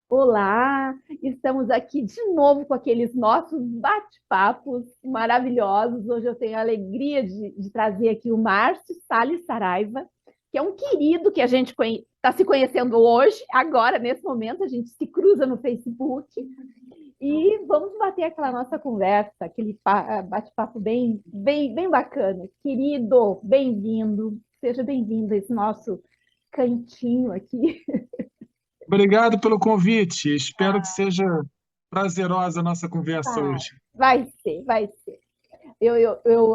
Olá, estamos aqui de novo com aqueles nossos bate-papos maravilhosos. Hoje eu tenho a alegria de trazer aqui o Márcio Salles Saraiva, que é um querido que a gente está se conhecendo hoje, agora, nesse momento, a gente se cruza no Facebook e vamos bater aquela nossa conversa, aquele bate-papo bem bacana. Querido, bem-vindo, seja bem-vindo a esse nosso cantinho aqui. Obrigado pelo convite. Espero que seja prazerosa a nossa conversa Vai, hoje. vai ser, vai ser.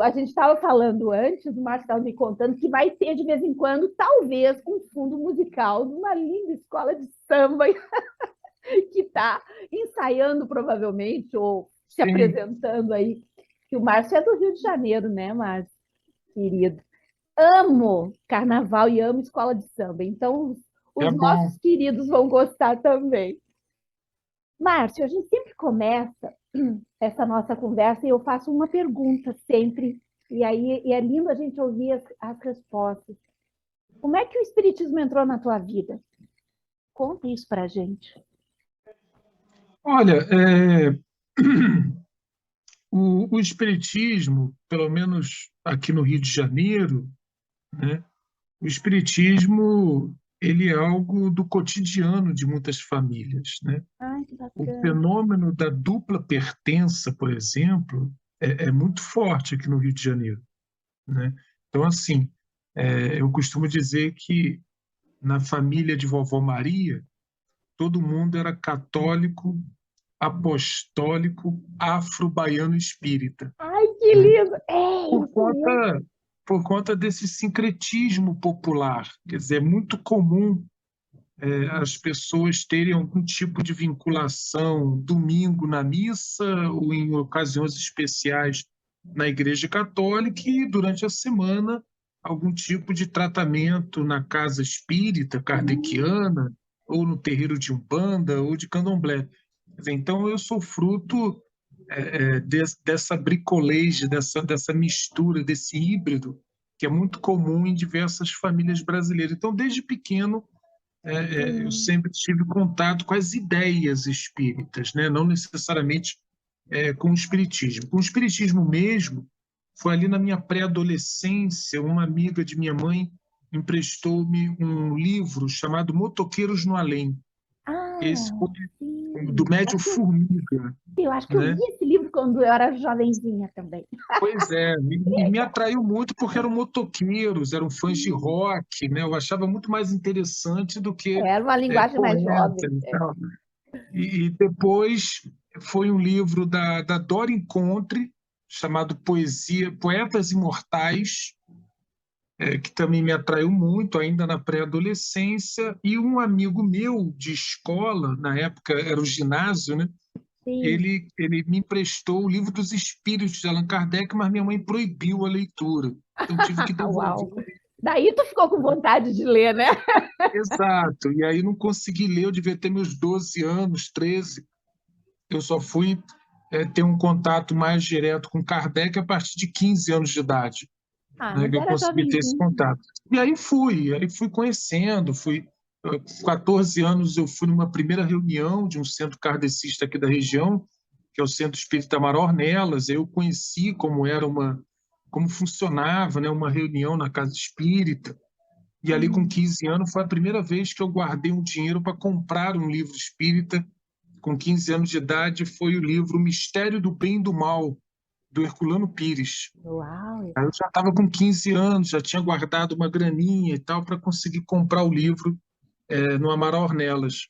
A gente estava falando antes, o Márcio estava me contando que vai ter de vez em quando, talvez, um fundo musical de uma linda escola de samba que está ensaiando, provavelmente, ou se Sim, apresentando aí. Que o Márcio é do Rio de Janeiro, né, Márcio? Querido. Amo carnaval e amo escola de samba. Então, é os bom. nossos queridos vão gostar também. Márcio, a gente sempre começa essa nossa conversa e eu faço uma pergunta sempre, e é lindo a gente ouvir as respostas. Como é que o Espiritismo entrou na tua vida? Conta isso pra gente. Olha, o Espiritismo, pelo menos aqui no Rio de Janeiro, né, o Espiritismo ele é algo do cotidiano de muitas famílias, né? Ai, que O bacana. fenômeno da dupla pertença, por exemplo, é muito forte aqui no Rio de Janeiro, né? Então, assim, eu costumo dizer que na família de vovó Maria, todo mundo era católico, apostólico, afro-baiano espírita, Ai, que né? lindo! É Por isso mesmo. conta, por conta desse sincretismo popular. Quer dizer, é muito comum as pessoas terem algum tipo de vinculação domingo na missa ou em ocasiões especiais na Igreja Católica e durante a semana algum tipo de tratamento na casa espírita kardeciana ou no terreiro de Umbanda ou de Candomblé. Quer dizer, então eu sou fruto dessa bricolagem, dessa mistura, desse híbrido que é muito comum em diversas famílias brasileiras. Então, desde pequeno, eu Sim. sempre tive contato com as ideias espíritas, né? Não necessariamente com o espiritismo. Com o espiritismo mesmo, foi ali na minha pré-adolescência, uma amiga de minha mãe emprestou-me um livro chamado Motoqueiros no Além. Esse Ah, foi do sim. Médio Formiga, Eu acho que eu né? li esse livro quando eu era jovenzinha também. Pois é, me atraiu muito porque eram motoqueiros, eram fãs de rock, né? Eu achava muito mais interessante do que Era uma linguagem mais poeta jovem. e tal. E depois foi um livro da Dora Encontre, chamado Poetas Imortais, que também me atraiu muito, ainda na pré-adolescência, e um amigo meu de escola, na época era o ginásio, né? Sim. Ele me emprestou o livro dos Espíritos de Allan Kardec, mas minha mãe proibiu a leitura, então tive que devolver. Uau. Daí tu ficou com vontade de ler, né? Exato, e aí não consegui ler, eu devia ter meus 12 anos, 13. Eu só fui ter um contato mais direto com Kardec a partir de 15 anos de idade, Ah, né, mas que eu era consegui ter esse jovenzinho. contato. E aí fui conhecendo, com 14 anos eu fui numa primeira reunião de um centro kardecista aqui da região, que é o Centro Espírita Amaral Ornelas. Eu conheci como funcionava, né, uma reunião na casa espírita. E ali com Hum. 15 anos foi a primeira vez que eu guardei um dinheiro para comprar um livro espírita. Com 15 anos de idade, foi o livro O Mistério do Bem e do Mal, do Herculano Pires. Uau. Aí eu já estava com 15 anos, já tinha guardado uma graninha e tal para conseguir comprar o livro no Amaral Ornelas.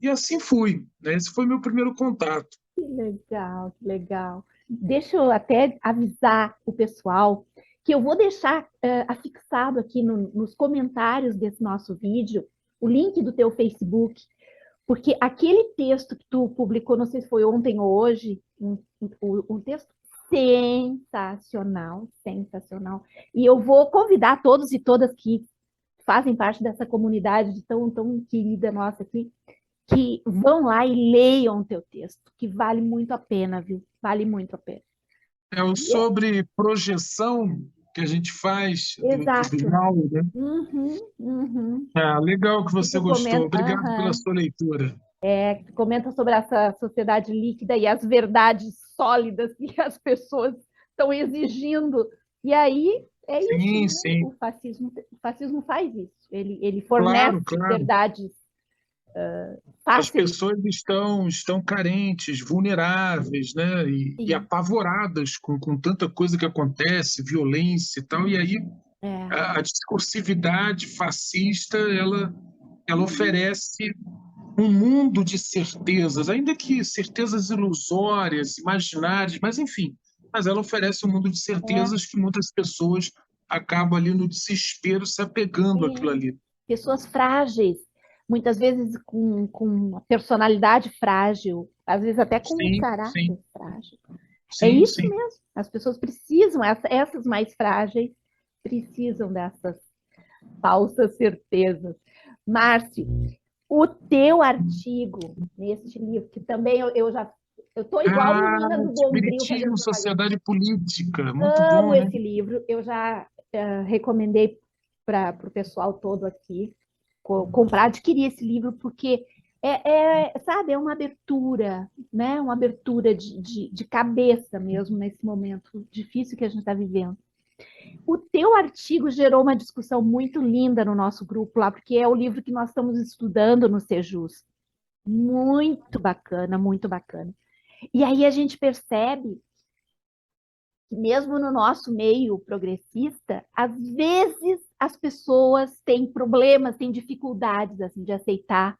E assim fui, né? Esse foi meu primeiro contato. Que legal, que legal. Deixa eu até avisar o pessoal que eu vou deixar afixado aqui nos comentários desse nosso vídeo o link do teu Facebook, porque aquele texto que tu publicou, não sei se foi ontem ou hoje, um texto sensacional, sensacional. E eu vou convidar todos e todas que fazem parte dessa comunidade tão querida nossa aqui, que vão lá e leiam o teu texto, que vale muito a pena, viu? Vale muito a pena. É o E é- sobre projeção que a gente faz do exato. mal, né? Uhum, uhum. Ah, legal que E você tu gostou. comenta, Obrigado pela aham. sua leitura. que comenta sobre essa sociedade líquida e as verdades sólidas que as pessoas estão exigindo. E aí é isso, Sim, né? sim, O fascismo faz isso. Ele fornece claro, claro. verdades As fáceis. pessoas estão carentes, vulneráveis, né? E Sim, apavoradas com tanta coisa que acontece, violência e tal. E aí é. a discursividade fascista, ela Uhum, oferece um mundo de certezas, ainda que certezas ilusórias, imaginárias, mas enfim, mas ela oferece um mundo de é, certezas que muitas pessoas acabam ali no desespero se apegando àquilo sim. ali. Pessoas frágeis, muitas vezes com uma personalidade frágil, às vezes até com um Sim, sim, caráter frágil. É sim, isso sim. mesmo. As pessoas precisam, essas mais frágeis, precisam dessas falsas certezas. Márcio, o teu artigo neste livro, que também eu tô igual a Ah, menina do Bombril fazendo Espiritismo, propaganda. Sociedade Política, muito Amo bom, né? esse livro. Eu já recomendei para o pessoal todo aqui comprar, adquirir esse livro, porque sabe, é uma abertura, né? Uma abertura de cabeça mesmo nesse momento difícil que a gente está vivendo. O teu artigo gerou uma discussão muito linda no nosso grupo lá, porque é o livro que nós estamos estudando no Sejus. Muito bacana, muito bacana. E aí a gente percebe que mesmo no nosso meio progressista, às vezes as pessoas têm problemas, têm dificuldades assim de aceitar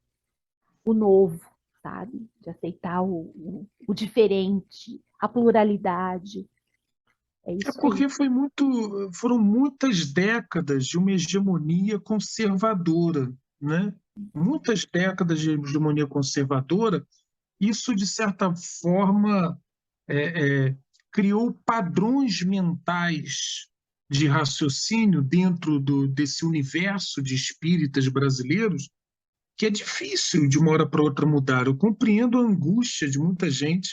o novo, sabe? De aceitar o diferente, a pluralidade. É É isso aí. porque foram muitas décadas de uma hegemonia conservadora, né? Muitas décadas de hegemonia conservadora, isso, de certa forma, criou padrões mentais de raciocínio dentro desse universo de espíritas brasileiros que é difícil de uma hora para outra mudar. Eu compreendo a angústia de muita gente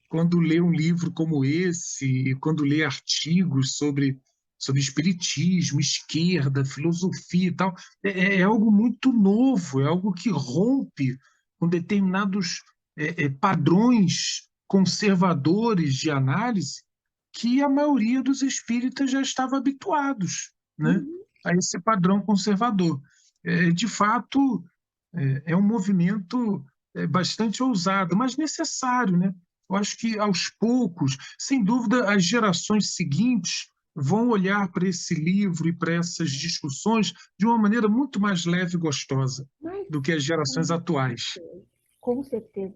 quando lê um livro como esse, e quando lê artigos sobre espiritismo, esquerda, filosofia e tal. É algo muito novo, é algo que rompe com determinados padrões conservadores de análise que a maioria dos espíritas já estava habituados, né, Uhum. a esse padrão conservador. De fato, é um movimento bastante ousado, mas necessário, né? Eu acho que aos poucos, sem dúvida, as gerações seguintes vão olhar para esse livro e para essas discussões de uma maneira muito mais leve e gostosa Mas, do que as gerações com atuais. certeza, com certeza.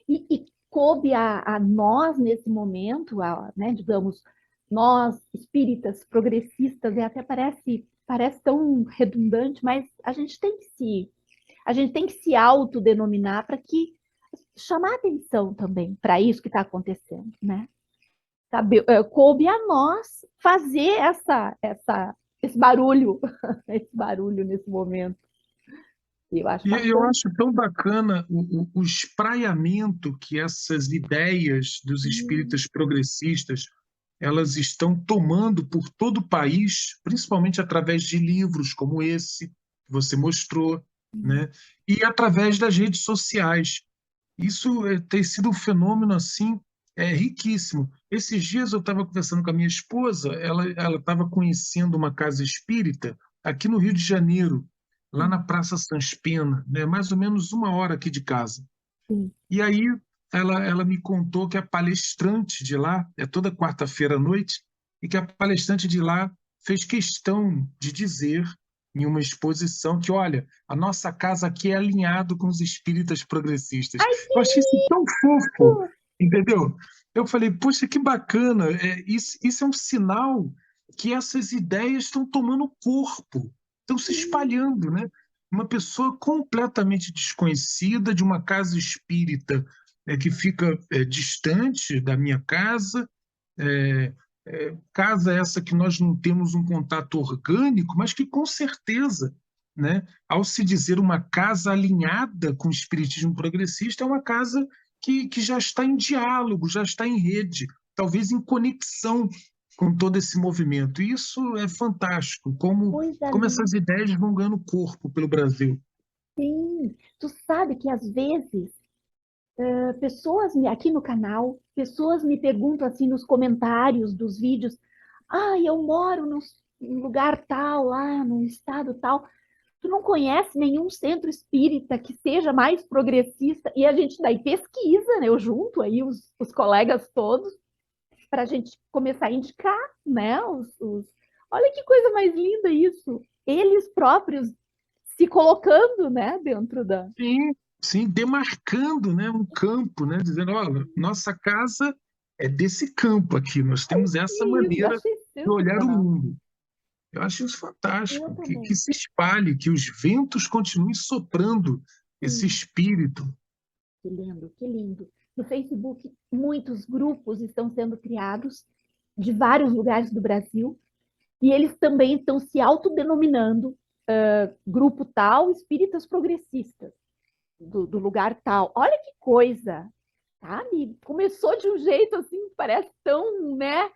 E coube a nós, nesse momento, né, digamos, nós espíritas, progressistas, até parece tão redundante, mas a gente tem que se autodenominar para que chamar atenção também para isso que está acontecendo, né? Sabe, coube a nós fazer esse barulho, esse barulho nesse momento. E eu acho E eu bastante. acho tão bacana o espraiamento que essas ideias dos Hum, espíritas progressistas elas estão tomando por todo o país, principalmente através de livros como esse que você mostrou, hum, né? E através das redes sociais. Isso tem sido um fenômeno assim riquíssimo. Esses dias eu estava conversando com a minha esposa, ela estava conhecendo uma casa espírita aqui no Rio de Janeiro, lá na sim, Praça Sans Pena, né, mais ou menos uma hora aqui de casa. sim. E aí ela me contou que a palestrante de lá, é toda quarta-feira à noite, e que a palestrante de lá fez questão de dizer em uma exposição que, olha, a nossa casa aqui é alinhado com os espíritas progressistas. Ai, que Eu achei isso tão fofo, lindo! entendeu? Eu falei, poxa, que bacana, isso é um sinal que essas ideias estão tomando corpo, estão se Sim, espalhando, né? Uma pessoa completamente desconhecida de uma casa espírita que fica distante da minha casa, é, casa essa que nós não temos um contato orgânico, mas que com certeza, né, ao se dizer uma casa alinhada com o espiritismo progressista, é uma casa que já está em diálogo, já está em rede, talvez em conexão com todo esse movimento. E isso é fantástico, como, coisa como essas linda. ideias vão ganhando corpo pelo Brasil. Sim, Tu sabe que às vezes aqui no canal, pessoas me perguntam assim nos comentários dos vídeos, eu moro num lugar tal, lá num estado tal. Tu não conhece nenhum centro espírita que seja mais progressista? E a gente daí pesquisa, né? Eu junto aí os colegas todos para a gente começar a indicar, né? Olha que coisa mais linda isso. Eles próprios se colocando, né, dentro da. Sim, sim, demarcando, né, um campo, né, dizendo, olha, nossa casa é desse campo aqui, nós temos essa Isso, maneira achei de olhar o sensacional. mundo. Eu acho isso Eu fantástico, que também. se espalhe, que os ventos continuem soprando esse Sim, espírito. que lindo, que lindo. No Facebook, muitos grupos estão sendo criados de vários lugares do Brasil e eles também estão se autodenominando grupo tal, espíritas progressistas, do lugar tal. Olha que coisa, sabe? Começou de um jeito assim, parece tão, né,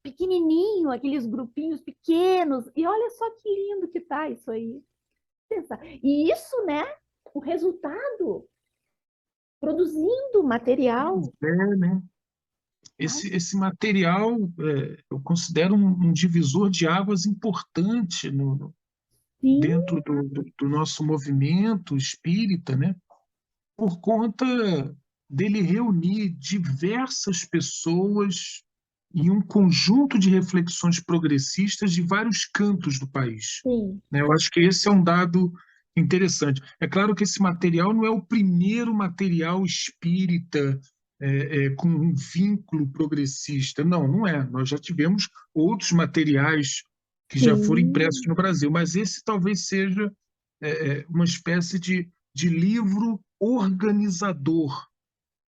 pequenininho, aqueles grupinhos pequenos, e olha só que lindo que tá isso aí. E isso, né, o resultado, produzindo material. É, né? Ai, Esse material eu considero um divisor de águas importante sim, dentro do nosso movimento espírita, né? Por conta dele reunir diversas pessoas em um conjunto de reflexões progressistas de vários cantos do país, sim, né? Eu acho que esse é um dado interessante. É claro que esse material não é o primeiro material espírita com um vínculo progressista. Não, não é. Nós já tivemos outros materiais que já foram impressos sim, no Brasil, mas esse talvez seja uma espécie de livro organizador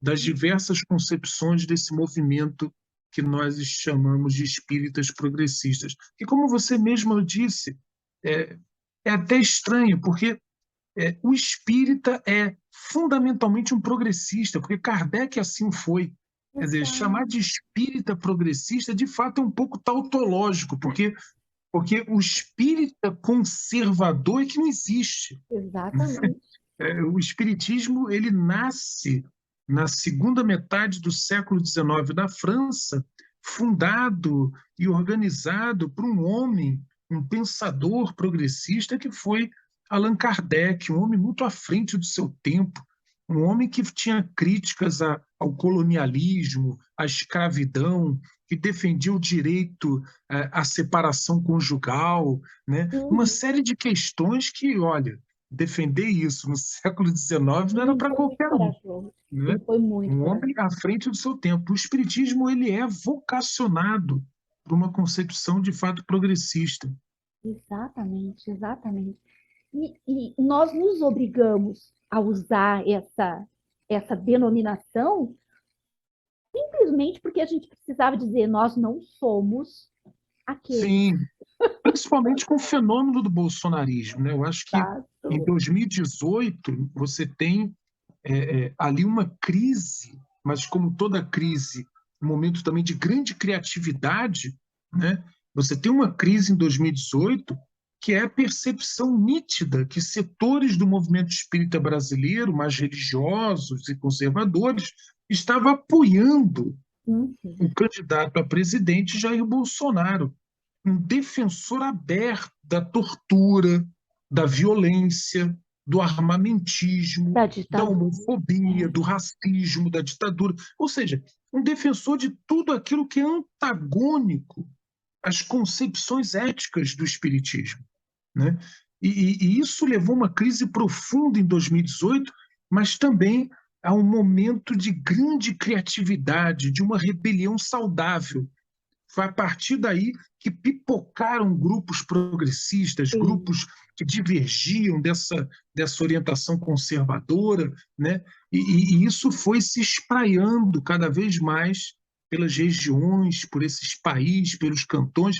das diversas concepções desse movimento que nós chamamos de espíritas progressistas. E como você mesma disse, é, é até estranho, porque o espírita é fundamentalmente um progressista, porque Kardec assim o foi. Quer dizer, chamar exato, de espírita progressista, de fato, é um pouco tautológico, porque o espírita conservador é que não existe. exatamente. O espiritismo ele nasce na segunda metade do século XIX na França, fundado e organizado por um homem, um pensador progressista que foi Allan Kardec, um homem muito à frente do seu tempo, um homem que tinha críticas ao colonialismo, à escravidão, que defendia o direito à separação conjugal, né? Uma Uhum. série de questões que, olha, defender isso no século XIX não era Ele para foi muito qualquer um, corajoso. né? Ele foi muito Um corajoso. homem à frente do seu tempo. O espiritismo ele é vocacionado por uma concepção de fato progressista. Exatamente, exatamente. E nós nos obrigamos a usar essa denominação simplesmente porque a gente precisava dizer nós não somos aqueles. Sim, principalmente com o fenômeno do bolsonarismo, né? Eu acho que em Exato. 2018 você tem ali uma crise, mas como toda crise, um momento também de grande criatividade, né? Você tem uma crise em 2018 que é a percepção nítida que setores do movimento espírita brasileiro, mais religiosos e conservadores, estavam apoiando Uhum. o candidato a presidente Jair Bolsonaro, um defensor aberto da tortura, da violência, do armamentismo, Da da ditadura. homofobia, É. do racismo, da ditadura. Ou seja, um defensor de tudo aquilo que é antagônico às concepções éticas do espiritismo, né? E isso levou a uma crise profunda em 2018, mas também a um momento de grande criatividade, de uma rebelião saudável. Foi a partir daí que pipocaram grupos progressistas, Sim. grupos que divergiam dessa orientação conservadora, né? E isso foi se espraiando cada vez mais pelas regiões, por esses países, pelos cantões.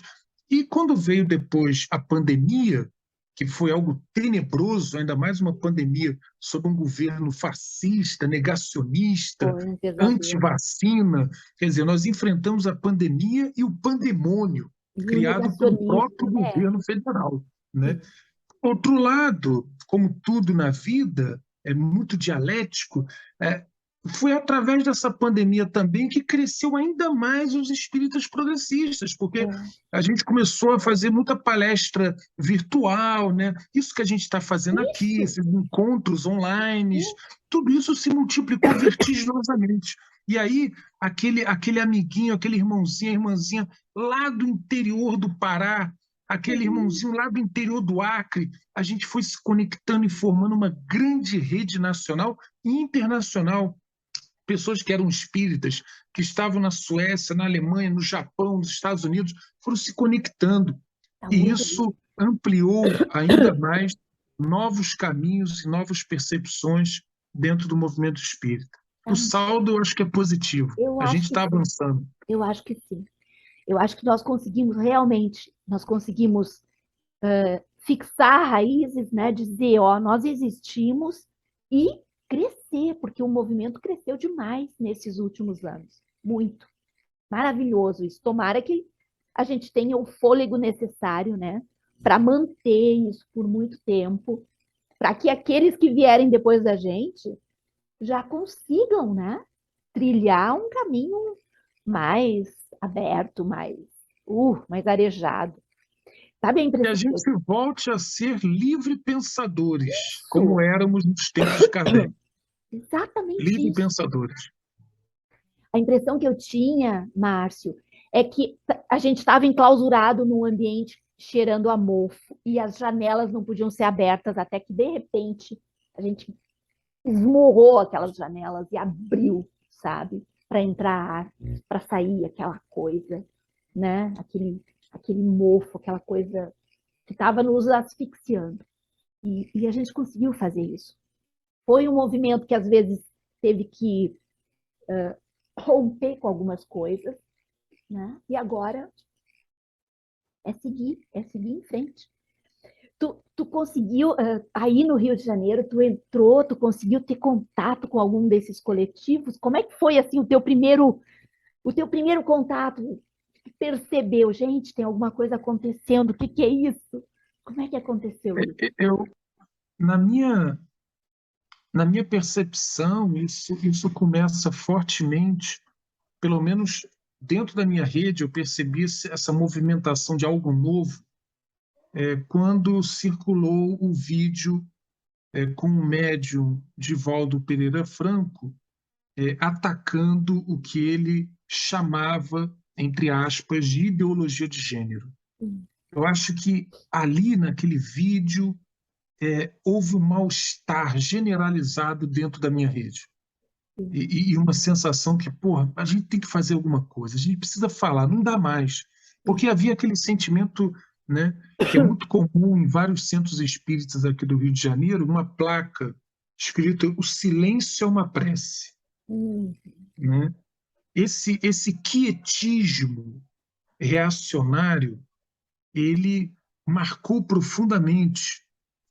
E quando veio depois a pandemia, que foi algo tenebroso, ainda mais uma pandemia sob um governo fascista, negacionista, Foi um pesadelo. anti-vacina, quer dizer, nós enfrentamos a pandemia e o pandemônio E o criado pelo próprio negacionismo. É. governo federal, né? Sim. Outro lado, como tudo na vida, é muito dialético, foi através dessa pandemia também que cresceu ainda mais os espíritas progressistas, porque a gente começou a fazer muita palestra virtual, né? Isso que a gente está fazendo aqui, Isso. esses encontros online, tudo isso se multiplicou vertiginosamente. E aí, aquele amiguinho, aquele irmãozinho, irmãzinha lá do interior do Pará, aquele irmãozinho lá do interior do Acre, a gente foi se conectando e formando uma grande rede nacional e internacional. Pessoas que eram espíritas, que estavam na Suécia, na Alemanha, no Japão, nos Estados Unidos, foram se conectando. Tá E muito isso ampliou ainda mais novos caminhos e novas percepções dentro do movimento espírita. O tá- saldo, eu acho que é positivo. Eu A gente acho que está sim. avançando. Eu acho que sim. Eu acho que nós conseguimos realmente, nós conseguimos fixar raízes, né? Dizer, ó, nós existimos e crescer, porque o movimento cresceu demais nesses últimos anos. Muito. Maravilhoso isso. Tomara que a gente tenha o fôlego necessário, né? Para manter isso por muito tempo, para que aqueles que vierem depois da gente já consigam, né? Trilhar um caminho mais aberto, mais arejado. Sabe a Que a impressão que eu... gente volte a ser livre pensadores, como Isso, éramos nos tempos de Kardec. exatamente Livre isso. pensadores. A impressão que eu tinha, Márcio, é que a gente estava enclausurado num ambiente cheirando a mofo e as janelas não podiam ser abertas até que, de repente, a gente esmurrou aquelas janelas e abriu, sabe? Para entrar ar, para sair aquela coisa, né? Aquele mofo, aquela coisa que estava nos asfixiando. E a gente conseguiu fazer isso. Foi um movimento que às vezes teve que romper com algumas coisas, né? E agora é seguir em frente. Tu conseguiu, aí no Rio de Janeiro, tu entrou, tu conseguiu ter contato com algum desses coletivos? Como é que foi, assim, o teu primeiro contato? Percebeu, gente, tem alguma coisa acontecendo, o que que é isso? Como é que aconteceu isso? Eu, na minha percepção, isso começa fortemente, pelo menos dentro da minha rede, eu percebi essa movimentação de algo novo quando circulou o vídeo com o médium Divaldo Pereira Franco atacando o que ele chamava, entre aspas, de ideologia de gênero. Eu acho que ali, naquele vídeo, houve um mal-estar generalizado dentro da minha rede. E uma sensação que, porra, a gente tem que fazer alguma coisa, a gente precisa falar, não dá mais. Porque havia aquele sentimento, né, que é muito comum em vários centros espíritas aqui do Rio de Janeiro, uma placa escrita "O silêncio é uma prece", Hum, né? Esse quietismo reacionário, ele marcou profundamente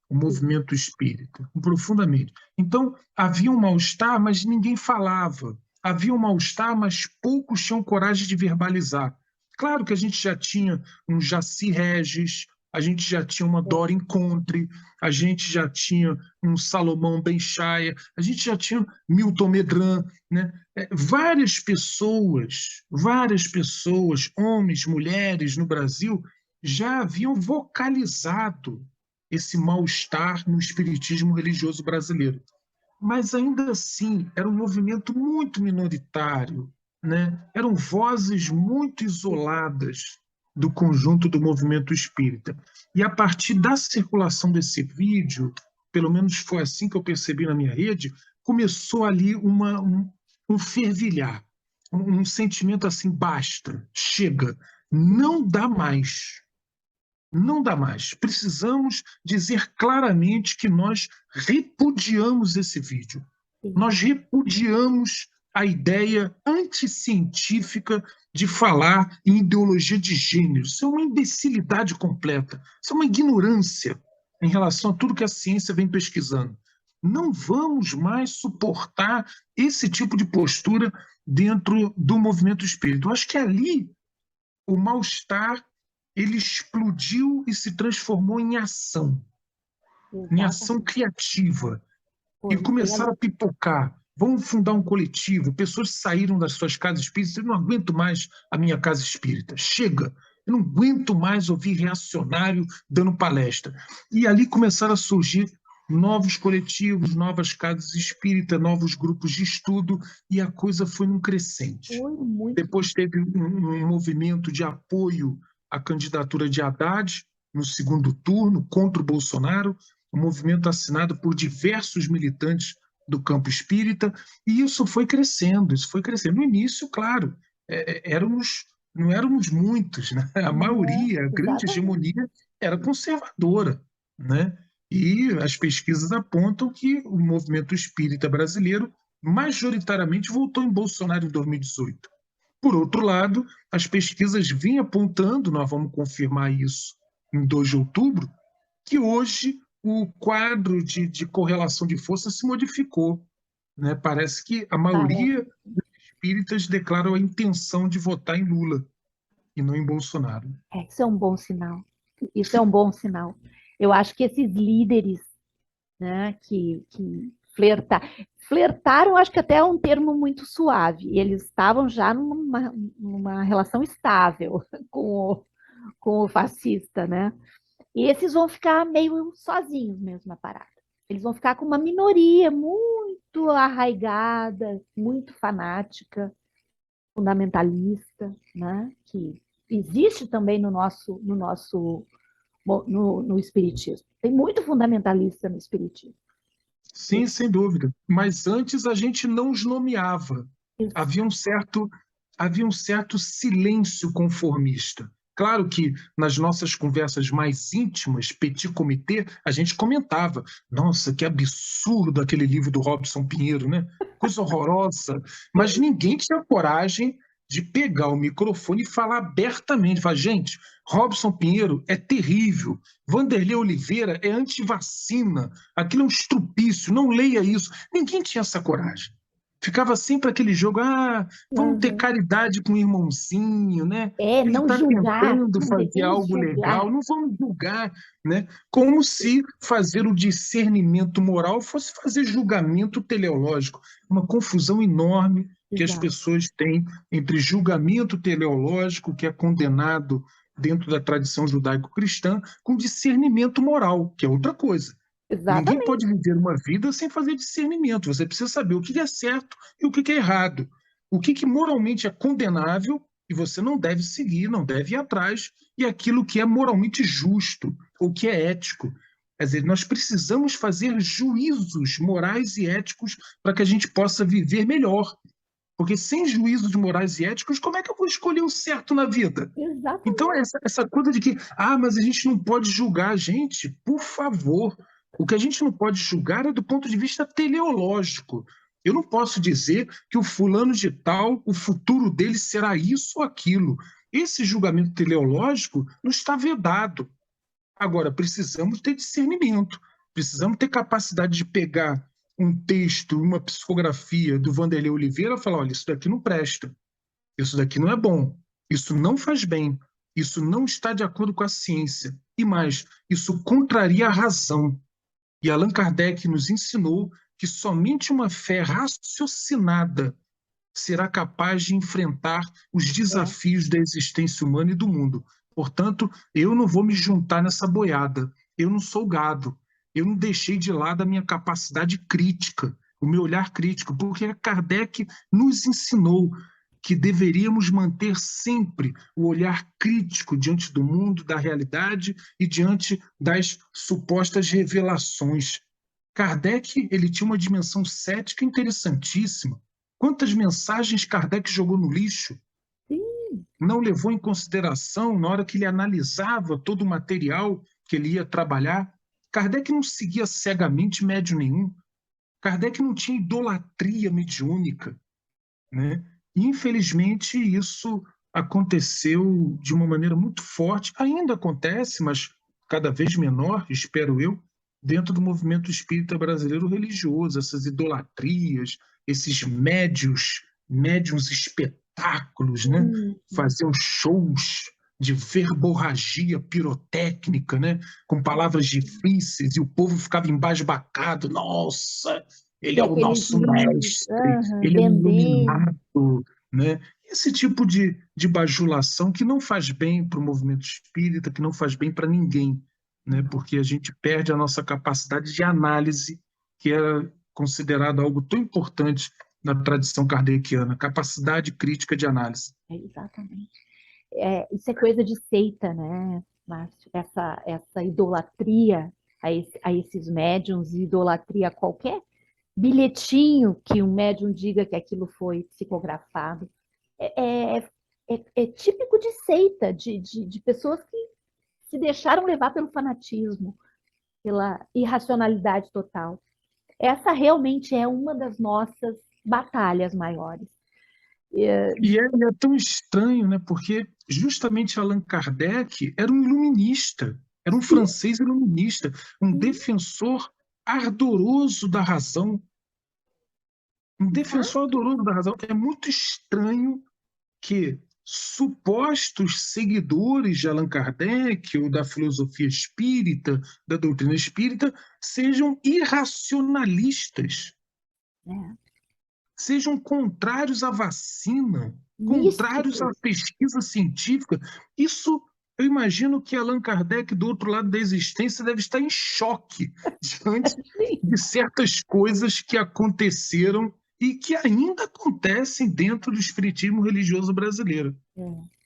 o movimento espírita, profundamente. Então, havia um mal-estar, mas ninguém falava. Havia um mal-estar, mas poucos tinham coragem de verbalizar. Claro que a gente já tinha um Jaci Regis, a gente já tinha uma Dora Encontre, a gente já tinha um Salomão Benchaia, a gente já tinha Milton Medran, né? Várias pessoas, homens, mulheres no Brasil, já haviam vocalizado esse mal-estar no espiritismo religioso brasileiro. Mas ainda assim, era um movimento muito minoritário, né? Eram vozes muito isoladas do conjunto do movimento espírita. E a partir da circulação desse vídeo, pelo menos foi assim que eu percebi na minha rede, começou ali um fervilhar, um sentimento assim, basta, chega, não dá mais. Não dá mais. Precisamos dizer claramente que nós repudiamos esse vídeo. sim. Nós repudiamos a ideia anticientífica de falar em ideologia de gênero. Isso é uma imbecilidade completa. Isso é uma ignorância em relação a tudo que a ciência vem pesquisando. Não vamos mais suportar esse tipo de postura dentro do movimento espírita. Eu acho que ali o mal-estar ele explodiu e se transformou em ação. em ação Exatamente. criativa, e Foi, foi começaram a pipocar. Vamos fundar um coletivo. Pessoas saíram das suas casas espíritas. Eu não aguento mais a minha casa espírita. Chega! Eu não aguento mais ouvir reacionário dando palestra. E ali começaram a surgir novos coletivos, novas casas espíritas, novos grupos de estudo, e a coisa foi num crescente. foi muito. Depois teve um movimento de apoio à candidatura de Haddad no segundo turno contra o Bolsonaro, um movimento assinado por diversos militantes do campo espírita, e isso foi crescendo, isso foi crescendo. No início, claro, não éramos muitos, né? A Não, maioria, a grande exatamente. hegemonia era conservadora, né? E as pesquisas apontam que o movimento espírita brasileiro majoritariamente votou em Bolsonaro em 2018. Por outro lado, as pesquisas vinham apontando, nós vamos confirmar isso em 2 de outubro, que hoje o quadro de correlação de força se modificou, né? Parece que a Parece. maioria dos espíritas declaram a intenção de votar em Lula e não em Bolsonaro. Isso é um bom sinal. Isso é um bom sinal. Eu acho que esses líderes, né, que flertaram, acho que até é um termo muito suave. Eles estavam já numa relação estável com com o fascista, né? E esses vão ficar meio sozinhos mesmo na parada. Eles vão ficar com uma minoria muito arraigada, muito fanática, fundamentalista, né? Que existe também no espiritismo. Tem muito fundamentalista no espiritismo. Sim, sem dúvida. Mas antes a gente não os nomeava. Isso. Havia um certo, havia um certo silêncio conformista. Claro que nas nossas conversas mais íntimas, petit comité, a gente comentava: nossa, que absurdo aquele livro do Robson Pinheiro, né? Coisa horrorosa. Mas ninguém tinha coragem de pegar o microfone e falar abertamente: falar, gente, Robson Pinheiro é terrível, Vanderlei Oliveira é antivacina, aquilo é um estrupício, não leia isso. Ninguém tinha essa coragem. Ficava sempre aquele jogo, vamos ter Uhum. caridade com o irmãozinho, né? Ele Não está julgar, tentando não fazer devemos algo legal, julgar. não vamos julgar, né? Como se fazer o discernimento moral fosse fazer julgamento teleológico. Uma confusão enorme que as Exato. pessoas têm entre julgamento teleológico, que é condenado dentro da tradição judaico-cristã, com discernimento moral, que é outra coisa. Ninguém pode Exatamente. viver uma vida sem fazer discernimento. Você precisa saber o que é certo e o que é errado. O que moralmente é condenável e você não deve seguir, não deve ir atrás, e aquilo que é moralmente justo, ou que é ético. Quer dizer, nós precisamos fazer juízos morais e éticos para que a gente possa viver melhor. Porque sem juízos morais e éticos, como é que eu vou escolher o certo na vida? Então, Exatamente. essa coisa de que, mas a gente não pode julgar, gente, por favor. O que a gente não pode julgar é do ponto de vista teleológico. Eu não posso dizer que o fulano de tal, o futuro dele será isso ou aquilo. Esse julgamento teleológico não está vedado. Agora, precisamos ter discernimento, precisamos ter capacidade de pegar um texto, uma psicografia do Vanderlei Oliveira e falar: olha, isso daqui não presta, isso daqui não é bom, isso não faz bem, isso não está de acordo com a ciência. E mais, isso contraria a razão. E Allan Kardec nos ensinou que somente uma fé raciocinada será capaz de enfrentar os É, desafios da existência humana e do mundo. Portanto, eu não vou me juntar nessa boiada. Eu não sou gado. Eu não deixei de lado a minha capacidade crítica, o meu olhar crítico, porque Kardec nos ensinou que deveríamos manter sempre o olhar crítico diante do mundo, da realidade e diante das supostas revelações. Kardec, ele tinha uma dimensão cética interessantíssima. Quantas mensagens Kardec jogou no lixo? sim, Não levou em consideração na hora que ele analisava todo o material que ele ia trabalhar. Kardec não seguia cegamente médium nenhum. Kardec não tinha idolatria mediúnica, né? Infelizmente, isso aconteceu de uma maneira muito forte, ainda acontece, mas cada vez menor, espero eu, dentro do movimento espírita brasileiro religioso, essas idolatrias, esses médiuns espetáculos, né? sim, sim. Faziam shows, de verborragia pirotécnica, né? Com palavras difíceis, e o povo ficava embasbacado. Nossa, ele E é o aqueles nosso livros, mestre, ele é um vendendo. iluminado, né? Esse tipo de bajulação que não faz bem para o movimento espírita, que não faz bem para ninguém, né? Porque a gente perde a nossa capacidade de análise, que era considerado algo tão importante na tradição kardeciana, capacidade crítica de análise. Exatamente. Isso é coisa de seita, né, Márcio? Essa idolatria a esses médiums, idolatria a qualquer bilhetinho que um médium diga que aquilo foi psicografado. É típico de seita, de pessoas que se deixaram levar pelo fanatismo, pela irracionalidade total. Essa realmente é uma das nossas batalhas maiores. E é tão estranho, né? Porque justamente Allan Kardec era um iluminista, era um Sim, francês iluminista, um sim, defensor ardoroso da razão, um tá? defensor ardoroso da razão. É muito estranho que supostos seguidores de Allan Kardec ou da filosofia espírita, da doutrina espírita, sejam irracionalistas, É. sejam contrários à vacina, contrários à Místicos. pesquisa científica. Isso, eu imagino que Allan Kardec, do outro lado da existência, deve estar em choque diante Sim. de certas coisas que aconteceram e que ainda acontecem dentro do espiritismo religioso brasileiro.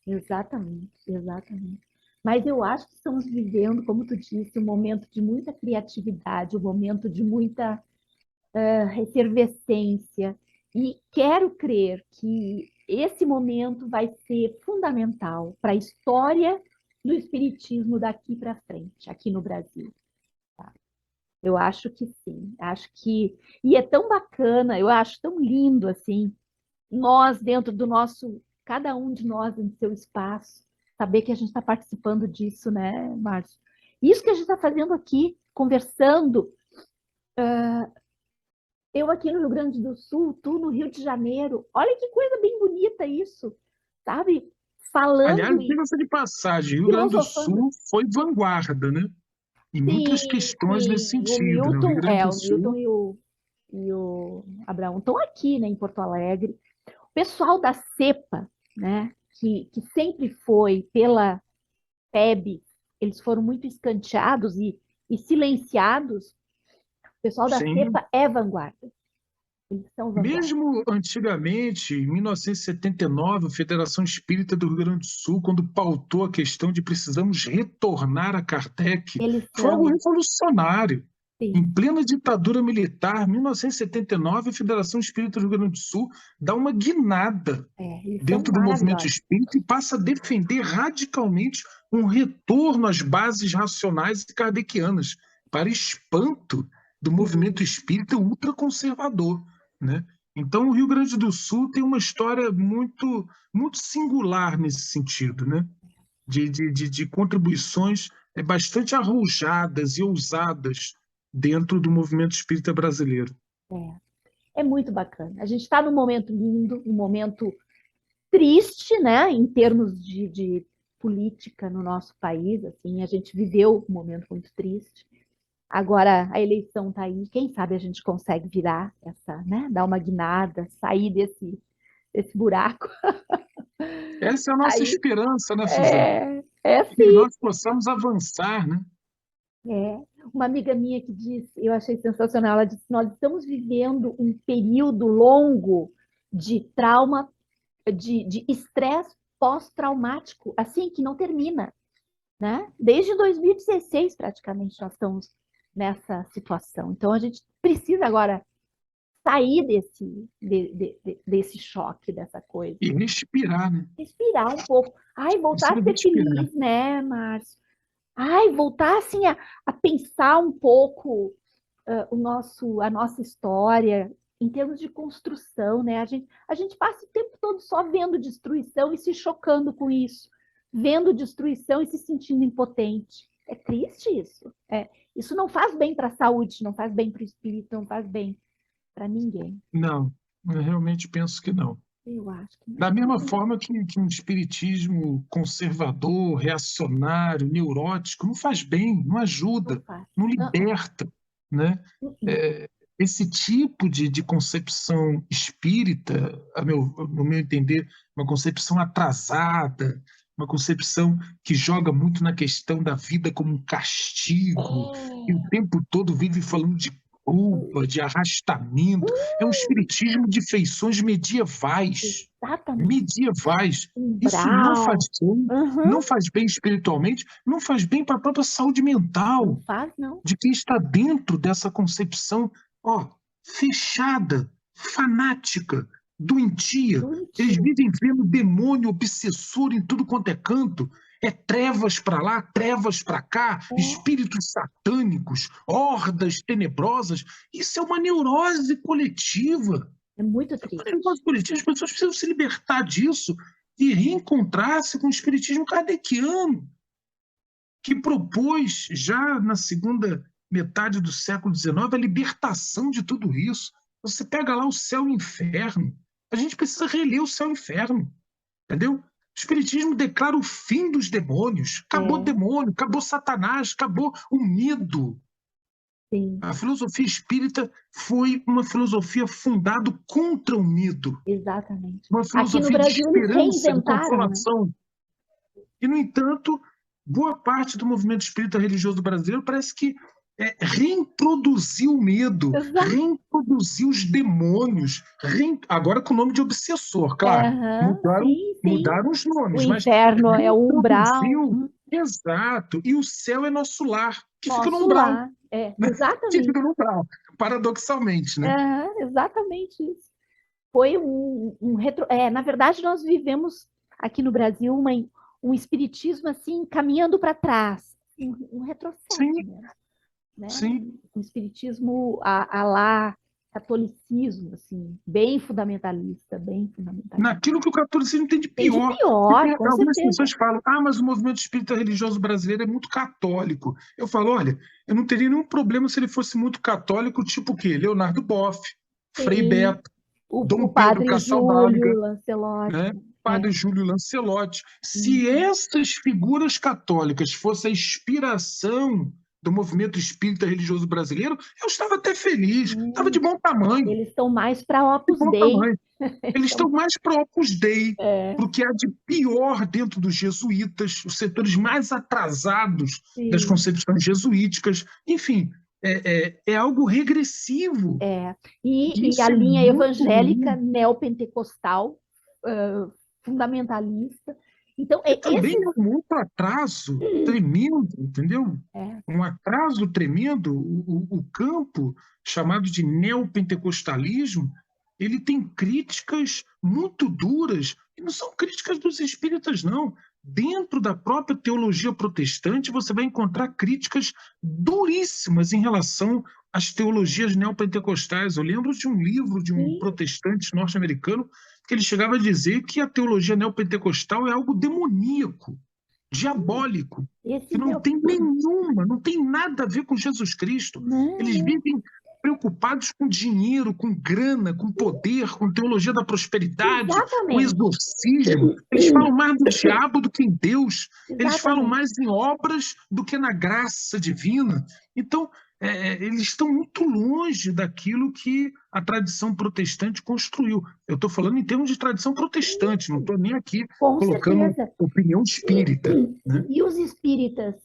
Exatamente, exatamente. Mas eu acho que estamos vivendo, como tu disse, um momento de muita criatividade, um momento de muita efervescência. E quero crer que esse momento vai ser fundamental para a história do espiritismo daqui para frente, aqui no Brasil. Eu acho que sim, acho que e é tão bacana, eu acho tão lindo assim, nós dentro do nosso, cada um de nós em seu espaço, saber que a gente está participando disso, né, Márcio? Isso que a gente está fazendo aqui, conversando, eu aqui no Rio Grande do Sul, tu no Rio de Janeiro, olha que coisa bem bonita isso, sabe? Aliás, Falando e diga-se de passagem, Rio Grande do filosofando. Sul foi vanguarda, né? Em muitas Sim, questões nesse sim, sentido, né? O Rio Grande do O Milton Sul, e o Abraão estão aqui, né, em Porto Alegre. O pessoal da CEPA, né, que sempre foi pela FEB, eles foram muito escanteados e silenciados. O pessoal da sim. CEPA é vanguarda. Eles são vanguarda. Mesmo antigamente, em 1979, a Federação Espírita do Rio Grande do Sul, quando pautou a questão de precisamos retornar a Kardec, Eles foi algo são, revolucionário. Em sim, plena ditadura militar, 1979, a Federação Espírita do Rio Grande do Sul dá uma guinada eles são dentro do movimento maravilhosos. espírita e passa a defender radicalmente um retorno às bases racionais e kardecianas, para espanto do movimento espírita ultraconservador, né? Então, o Rio Grande do Sul tem uma história muito, muito singular nesse sentido, né? De contribuições bastante arrojadas e ousadas dentro do movimento espírita brasileiro. É muito bacana. A gente está num momento lindo, um momento triste, né, em termos de política no nosso país. Assim, a gente viveu um momento muito triste. Agora a eleição está aí, quem sabe a gente consegue virar essa, né, dar uma guinada, sair desse buraco. Essa é a nossa Aí esperança, né, Suzana? Que sim. nós possamos avançar, né? É. Uma amiga minha que disse, eu achei sensacional, ela disse: nós estamos vivendo um período longo de trauma, de estresse pós-traumático, assim, que não termina, né? Desde 2016, praticamente, nós estamos nessa situação. Então, a gente precisa agora sair desse choque, dessa coisa. E respirar, né? Respirar um pouco. Ai, voltar Precisa a ser respirar. feliz, né, Márcio? Ai, voltar assim a pensar um pouco a nossa história em termos de construção, né? A gente passa o tempo todo só vendo destruição e se chocando com isso, vendo destruição e se sentindo impotente. É triste isso. Isso não faz bem para a saúde, não faz bem para o espírito, não faz bem para ninguém. Não, eu realmente penso que não. Eu acho que Da mesma não. forma que um espiritismo conservador, reacionário, neurótico, não faz bem, não Não ajuda, faz. não liberta, né? Uh-uh. É, esse tipo de concepção espírita, no meu entender, uma concepção atrasada, uma concepção que joga muito na questão da vida como um castigo, e o tempo todo vive falando de culpa, de arrastamento. É um espiritismo de feições medievais. Exatamente. Medievais. Isso não faz Umbral. bem, Uhum. não faz bem espiritualmente, não faz bem para a própria saúde Não mental faz, não. de quem está dentro dessa concepção, ó, fechada, fanática, doentia. Eles Doentio. vivem vendo demônio obsessor em tudo quanto é canto. É trevas para lá, trevas para cá, É, espíritos satânicos, hordas tenebrosas. Isso é uma neurose coletiva. é muito É uma neurose triste. coletiva. As pessoas precisam se libertar disso e reencontrar-se com o espiritismo kardeciano, que propôs, já na segunda metade do século XIX, a libertação de tudo isso. Você pega lá o céu e o inferno. A gente precisa reler o céu e o inferno, entendeu? O Espiritismo declara o fim dos demônios. Acabou o É, demônio, acabou Satanás, acabou o medo. sim, A filosofia espírita foi uma filosofia fundada contra o medo, exatamente. uma Aqui no filosofia de Brasil eles esperança, de reinventaram, né? consolação. E, no entanto, boa parte do movimento espírita religioso brasileiro parece que reintroduziu o medo, Exato. reintroduziu os demônios, agora com o nome de obsessor, claro. Aham, Mudaram, sim, sim. mudaram os O nomes, mas inferno é o umbral. reintroduziu, exato. E o céu é nosso lar, que fica no Nosso umbral, lar. É, né? Que exatamente. fica no umbral, paradoxalmente, né? Aham, exatamente isso. Foi um retro. É, na verdade, nós vivemos aqui no Brasil um espiritismo assim caminhando para trás, um retrocesso Sim, mesmo, né? sim. Um espiritismo a lá catolicismo, assim, bem fundamentalista, bem fundamentalista. Naquilo que o catolicismo tem de Tem de pior. Porque pior, com algumas certeza. pessoas falam, mas o movimento espírita religioso brasileiro é muito católico. Eu falo, olha, eu não teria nenhum problema se ele fosse muito católico, tipo o quê? Leonardo Boff, Frei Sim, Beto, o Dom Pedro padre Júlio Casaldáliga, Lancelotti. né? É. Padre Júlio Lancelotti. Se Uhum. essas figuras católicas fossem a inspiração do movimento espírita religioso brasileiro, eu estava até feliz, estava de bom tamanho, Eles estão mais para de Opus bom Dei. tamanho. Eles estão mais para o Opus Dei, É, para o que há de pior dentro dos jesuítas, os setores mais atrasados das sim, concepções jesuíticas. Enfim, é algo regressivo. é. E E a isso é linha muito evangélica ruim. neopentecostal, fundamentalista. Então, E também esses. é um outro atraso tremendo, entendeu? É, Um atraso tremendo. O campo chamado de neopentecostalismo, ele tem críticas muito duras, e não são críticas dos espíritas, não. Dentro da própria teologia protestante, você vai encontrar críticas duríssimas em relação às teologias neopentecostais. Eu lembro de um livro de um sim, protestante norte-americano que ele chegava a dizer que a teologia neopentecostal é algo demoníaco, diabólico, que esses não tem nenhuma, não tem nada a ver com Jesus Cristo. não, Eles não. vivem preocupados com dinheiro, com grana, com poder, com teologia da prosperidade, com Exatamente, exorcismo. Eles falam mais do diabo do que em Deus. Eles falam exatamente. mais em obras do que na graça divina. Então, eles estão muito longe daquilo que a tradição protestante construiu. Eu estou falando em termos de tradição protestante, não estou nem aqui Com colocando certeza. opinião espírita, né? E os espíritas,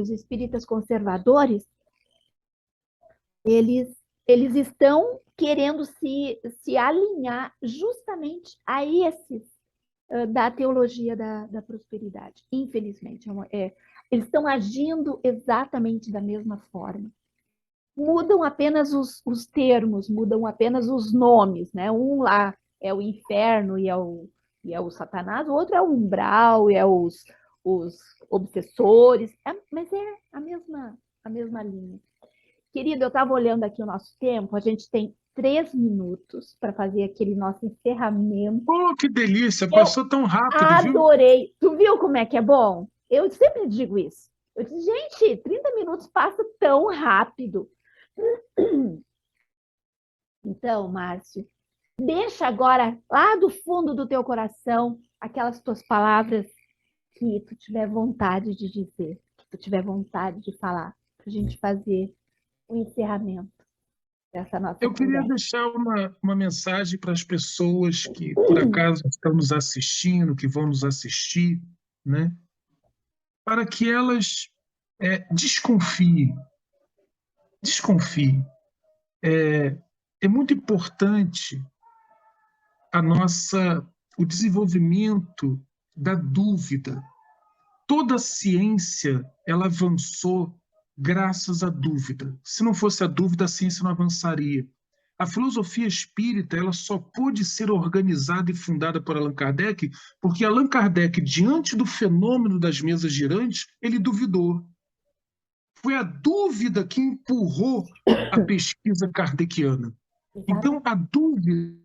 os espíritas conservadores, eles, eles estão querendo se alinhar justamente a esses da teologia da prosperidade, infelizmente. Eles estão agindo exatamente da mesma forma. Mudam apenas os termos, mudam apenas os nomes, né? Um lá é o inferno e é o Satanás, o outro é o umbral, e é os obsessores, mas é a mesma linha. Querido, eu estava olhando aqui o nosso tempo, a gente tem 3 minutos para fazer aquele nosso encerramento. Oh, que delícia! Eu Passou tão rápido, viu? adorei. Tu viu como é que é bom? Eu sempre digo isso. Eu disse, gente, 30 minutos passa tão rápido. Então, Márcio, deixa agora lá do fundo do teu coração aquelas tuas palavras que tu tiver vontade de dizer, que tu tiver vontade de falar, para a gente fazer o encerramento dessa nossa Eu queria conversa. deixar uma mensagem para as pessoas que, por acaso, estão nos assistindo, que vão nos assistir, né? Para que elas desconfiem. Desconfiem. É muito importante o desenvolvimento da dúvida. Toda a ciência ela avançou graças à dúvida. Se não fosse a dúvida, a ciência não avançaria. A filosofia espírita ela só pôde ser organizada e fundada por Allan Kardec porque Allan Kardec, diante do fenômeno das mesas girantes, ele duvidou. Foi a dúvida que empurrou a pesquisa kardeciana. Então, Exato. a dúvida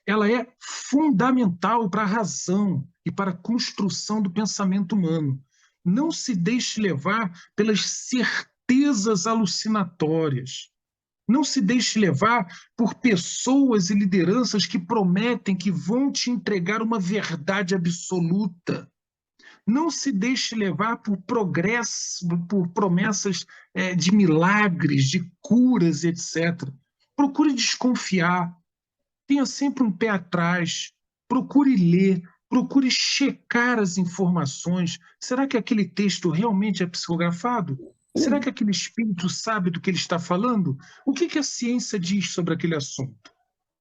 ela é fundamental para a razão e para a construção do pensamento humano. Não se deixe levar pelas certezas alucinatórias. Não se deixe levar por pessoas e lideranças que prometem que vão te entregar uma verdade absoluta. Não se deixe levar por progresso, por promessas de milagres, de curas, etc. Procure desconfiar, tenha sempre um pé atrás, procure ler, procure checar as informações. Será que aquele texto realmente é psicografado? Será que aquele espírito sabe do que ele está falando? O que a ciência diz sobre aquele assunto?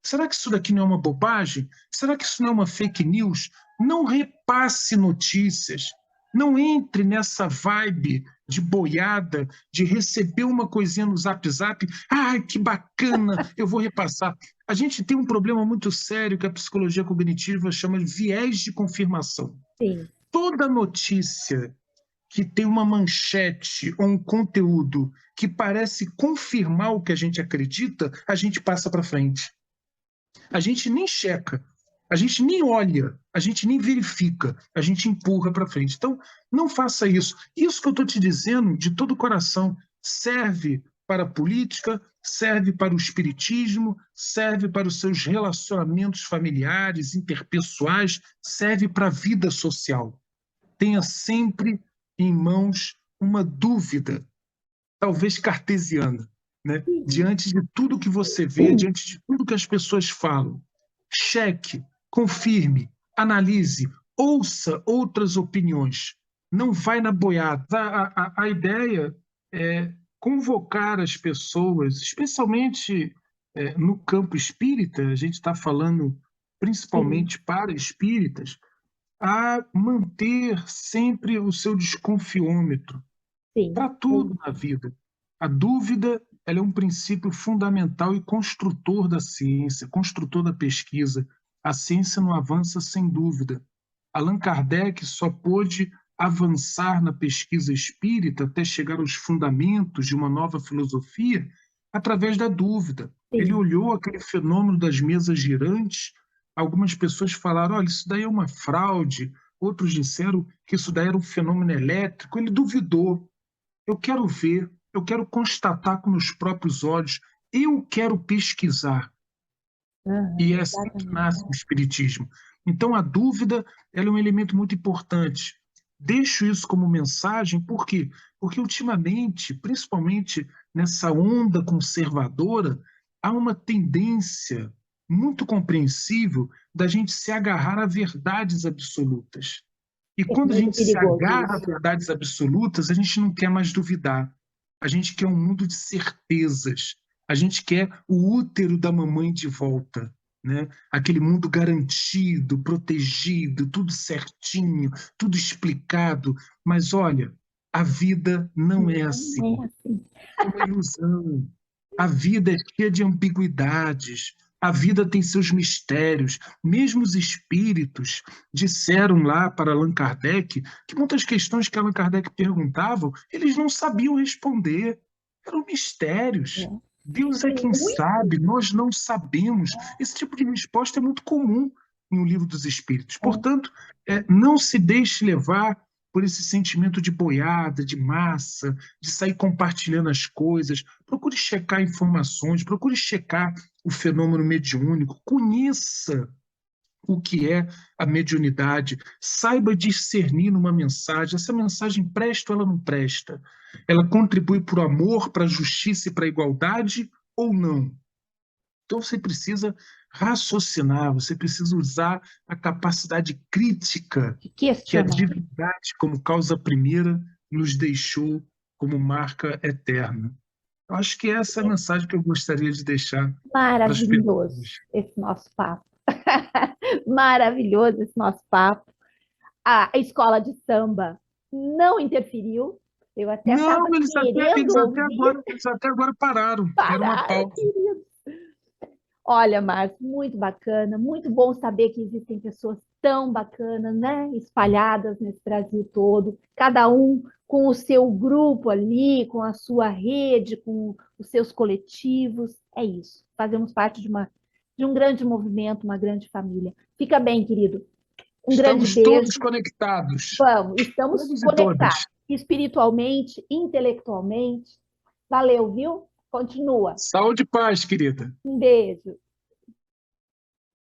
Será que isso daqui não é uma bobagem? Será que isso não é uma fake news? Não repasse notícias. Não entre nessa vibe de boiada, de receber uma coisinha no Zap Zap. Ai, que bacana, eu vou repassar. A gente tem um problema muito sério que a psicologia cognitiva chama de viés de confirmação. Sim. Toda notícia que tem uma manchete ou um conteúdo que parece confirmar o que a gente acredita, a gente passa para frente. A gente nem checa, a gente nem olha, a gente nem verifica, a gente empurra para frente. Então, não faça isso. Isso que eu estou te dizendo de todo o coração serve para a política, serve para o espiritismo, serve para os seus relacionamentos familiares, interpessoais, serve para a vida social. Tenha sempre em mãos uma dúvida, talvez cartesiana, né? Diante de tudo que você vê, diante de tudo que as pessoas falam. Cheque, confirme, analise, ouça outras opiniões. Não vai na boiada. A ideia é convocar as pessoas, especialmente no campo espírita, a gente está falando Sim. principalmente para espíritas, a manter sempre o seu desconfiômetro Sim. para tudo na vida. A dúvida ela é um princípio fundamental e construtor da ciência, construtor da pesquisa. A ciência não avança sem dúvida. Allan Kardec só pôde avançar na pesquisa espírita até chegar aos fundamentos de uma nova filosofia através da dúvida. Ele Sim. olhou aquele fenômeno das mesas girantes. Algumas pessoas falaram: olha, isso daí é uma fraude. Outros disseram que isso daí era um fenômeno elétrico. Ele duvidou. Eu quero ver, eu quero constatar com meus próprios olhos, eu quero pesquisar. E Aham, é assim que exatamente. nasce o espiritismo. Então, a dúvida ela é um elemento muito importante. Deixo isso como mensagem, por quê? Porque ultimamente, principalmente nessa onda conservadora, há uma tendência muito compreensível da gente se agarrar a verdades absolutas. E É quando a muito gente se perigoso agarra a isso. verdades absolutas, a gente não quer mais duvidar. A gente quer um mundo de certezas. A gente quer o útero da mamãe de volta, né? Aquele mundo garantido, protegido, tudo certinho, tudo explicado. Mas olha, a vida não é Não assim. é assim. É uma ilusão. A vida é cheia de ambiguidades. A vida tem seus mistérios. Mesmo os espíritos disseram lá para Allan Kardec que muitas questões que Allan Kardec perguntava, eles não sabiam responder. Eram mistérios. É. Deus é Tem quem muito. sabe, nós não sabemos. Esse tipo de resposta é muito comum no livro dos Espíritos. É. Portanto, não se deixe levar por esse sentimento de boiada, de massa, de sair compartilhando as coisas. Procure checar informações, procure checar o fenômeno mediúnico, conheça o que é a mediunidade, saiba discernir numa mensagem, essa mensagem presta ou ela não presta? Ela contribui para o amor, para a justiça e para a igualdade ou não? Então você precisa raciocinar, você precisa usar a capacidade crítica De que a questionar. divindade, como causa primeira, nos deixou como marca eterna. Eu acho que essa é a mensagem que eu gostaria de deixar para as Maravilhoso pessoas. esse nosso papo. Maravilhoso esse nosso papo. A escola de samba não interferiu. Eu até Não, estava eles querendo até ouvir agora, eles até agora pararam. Era uma parar, pausa. querido. Olha, Márcio, muito bacana, muito bom saber que existem pessoas tão bacanas, né? Espalhadas nesse Brasil todo, cada um com o seu grupo ali, com a sua rede, com os seus coletivos. É isso. Fazemos parte de um grande movimento, uma grande família. Fica bem, querido. Um grande Estamos todos beijo. conectados, Vamos, estamos todos e todas. conectados, espiritualmente, intelectualmente. Valeu, viu? Continua. Saúde e paz, querida. Um beijo.